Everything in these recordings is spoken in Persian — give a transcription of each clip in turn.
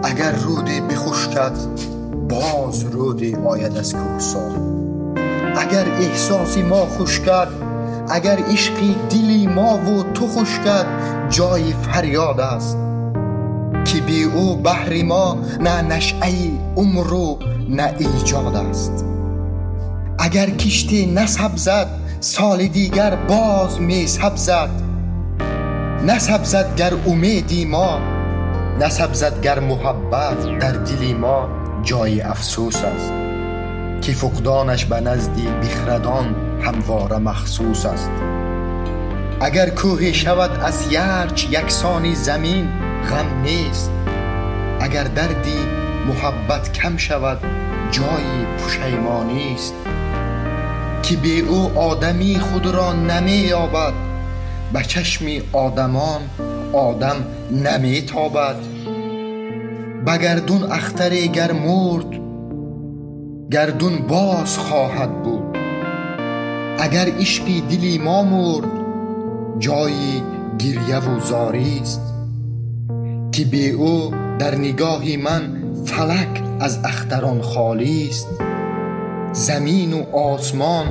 اگر رودی بخشکد باز رودی آید از کوهسار. اگر احساسی ما خشکد، اگر عشقی دلی ما و تو خشکد، جای فریاد است که بی او بحر ما نه نشأه عمر و نه ایجاد است. اگر کشتی نسبزد سال دیگر باز می سبزد، نسبزد گر امیدی ما، نسبزد گر محبت در دلی ما، جای افسوس است که فقدانش به نزدی بخردان همواره مخصوص است. اگر کوه شود از یرچ یکسانی زمین غم نیست، اگر دردی محبت کم شود جای پشیمانی است که بی او آدمی خود را نمی یابد، به چشم آدمان آدم نمی تابد. به گردون اختری گر مرد گردون باز خواهد بود، اگر عشقی دلی ما مرد جای گریه و زاری است که بی او در نگاه من فلک از اختران خالی است. زمین و آسمان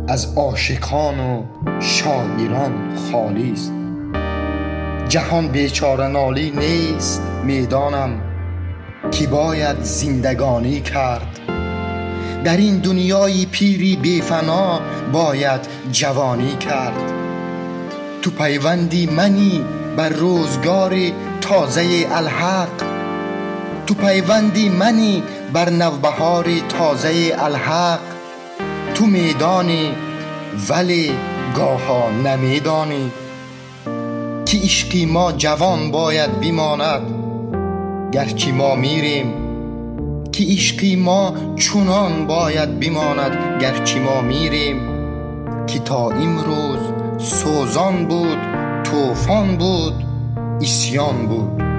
از عاشقان و شاعران خالی است. جهان بیچاره نالی نیست میدانم که باید زندگانی کرد، در این دنیای پیری بی فنا باید جوانی کرد. تو پیوندی منی بر روزگار تازه الحق، تو پیوندی منی بر نوبهار تازه الحق. تو میدانی ولی گاها نمیدانی که عشقی ما جوان باید بماند گرچه ما میریم، که عشقی ما چنان باید بماند گرچه ما میریم. که تا امروز سوزان بود، طوفان بود، عصیان بود.